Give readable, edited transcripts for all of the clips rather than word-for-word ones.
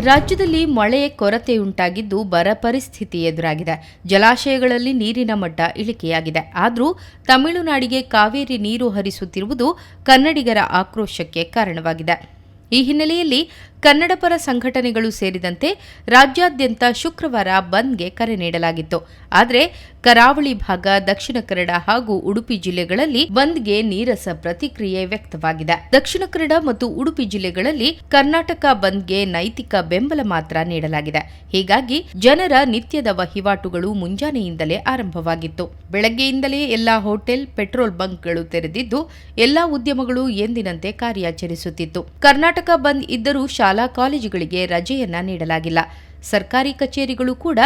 ರಾಜ್ಯದಲ್ಲಿ ಮಳೆ ಕೊರತೆಯುಂಟಾಗಿದ್ದು ಬರ ಪರಿಸ್ಥಿತಿ ಎದುರಾಗಿದೆ. ಜಲಾಶಯಗಳಲ್ಲಿ ನೀರಿನ ಮಟ್ಟ ಇಳಿಕೆಯಾಗಿದೆ. ಆದರೂ ತಮಿಳುನಾಡಿಗೆ ಕಾವೇರಿ ನೀರು ಹರಿಸುತ್ತಿರುವುದು ಕನ್ನಡಿಗರ ಆಕ್ರೋಶಕ್ಕೆ ಕಾರಣವಾಗಿದೆ. ಈ ಹಿನ್ನೆಲೆಯಲ್ಲಿ ಕನ್ನಡಪರ ಸಂಘಟನೆಗಳು ಸೇರಿದಂತೆ ರಾಜ್ಯಾದ್ಯಂತ ಶುಕ್ರವಾರ ಬಂದ್ಗೆ ಕರೆ ನೀಡಲಾಗಿತ್ತು. ಆದರೆ ಕರಾವಳಿ ಭಾಗ, ದಕ್ಷಿಣ ಕನ್ನಡ ಹಾಗೂ ಉಡುಪಿ ಜಿಲ್ಲೆಗಳಲ್ಲಿ ಬಂದ್ಗೆ ನೀರಸ ಪ್ರತಿಕ್ರಿಯೆ ವ್ಯಕ್ತವಾಗಿದೆ. ದಕ್ಷಿಣ ಕನ್ನಡ ಮತ್ತು ಉಡುಪಿ ಜಿಲ್ಲೆಗಳಲ್ಲಿ ಕರ್ನಾಟಕ ಬಂದ್ಗೆ ನೈತಿಕ ಬೆಂಬಲ ಮಾತ್ರ ನೀಡಲಾಗಿದೆ. ಹೀಗಾಗಿ ಜನರ ನಿತ್ಯದ ವಹಿವಾಟುಗಳು ಮುಂಜಾನೆಯಿಂದಲೇ ಆರಂಭವಾಗಿತ್ತು. ಬೆಳಗ್ಗೆಯಿಂದಲೇ ಎಲ್ಲಾ ಹೋಟೆಲ್, ಪೆಟ್ರೋಲ್ ಬಂಕ್ಗಳು ತೆರೆದಿದ್ದು ಎಲ್ಲಾ ಉದ್ಯಮಗಳು ಎಂದಿನಂತೆ ಕಾರ್ಯಾಚರಿಸುತ್ತಿತ್ತು. ಕರ್ನಾಟಕ ಬಂದ್ ಇದ್ದರೂ ಶಾಲಾ ಕಾಲೇಜುಗಳಿಗೆ ರಜೆಯನ್ನ ನೀಡಲಾಗಿಲ್ಲ. ಸರ್ಕಾರಿ ಕಚೇರಿಗಳು ಕೂಡ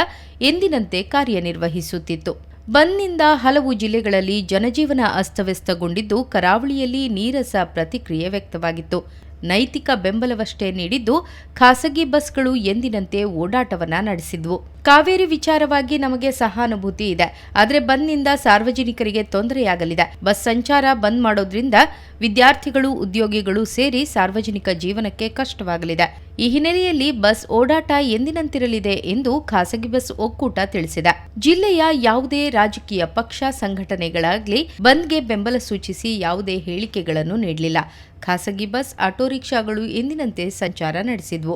ಎಂದಿನಂತೆ ಕಾರ್ಯನಿರ್ವಹಿಸುತ್ತಿತ್ತು. ಬಂದ್ನಿಂದ ಹಲವು ಜಿಲ್ಲೆಗಳಲ್ಲಿ ಜನಜೀವನ ಅಸ್ತವ್ಯಸ್ತಗೊಂಡಿದ್ದು, ಕರಾವಳಿಯಲ್ಲಿ ನೀರಸ ಪ್ರತಿಕ್ರಿಯೆ ವ್ಯಕ್ತವಾಗಿತ್ತು. ನೈತಿಕ ಬೆಂಬಲವಷ್ಟೇ ನೀಡಿದ್ದು, ಖಾಸಗಿ ಬಸ್ಗಳು ಎಂದಿನಂತೆ ಓಡಾಟವನ್ನ ನಡೆಸಿದ್ವು. ಕಾವೇರಿ ವಿಚಾರವಾಗಿ ನಮಗೆ ಸಹಾನುಭೂತಿ ಇದೆ, ಆದರೆ ಬಂದ್ನಿಂದ ಸಾರ್ವಜನಿಕರಿಗೆ ತೊಂದರೆಯಾಗಲಿದೆ. ಬಸ್ ಸಂಚಾರ ಬಂದ್ ಮಾಡೋದ್ರಿಂದ ವಿದ್ಯಾರ್ಥಿಗಳು, ಉದ್ಯೋಗಿಗಳು ಸೇರಿ ಸಾರ್ವಜನಿಕ ಜೀವನಕ್ಕೆ ಕಷ್ಟವಾಗಲಿದೆ. ಈ ಹಿನ್ನೆಲೆಯಲ್ಲಿ ಬಸ್ ಓಡಾಟ ಎಂದಿನಂತಿರಲಿದೆ ಎಂದು ಖಾಸಗಿ ಬಸ್ ಒಕ್ಕೂಟ ತಿಳಿಸಿದೆ. ಜಿಲ್ಲೆಯ ಯಾವುದೇ ರಾಜಕೀಯ ಪಕ್ಷ, ಸಂಘಟನೆಗಳಾಗಲಿ ಬಂದ್ಗೆ ಬೆಂಬಲ ಸೂಚಿಸಿ ಯಾವುದೇ ಹೇಳಿಕೆಗಳನ್ನು ನೀಡಲಿಲ್ಲ. ಖಾಸಗಿ ಬಸ್, ಆಟೋ ರಿಕ್ಷಾಗಳು ಎಂದಿನಂತೆ ಸಂಚಾರ ನಡೆಸಿದ್ವು.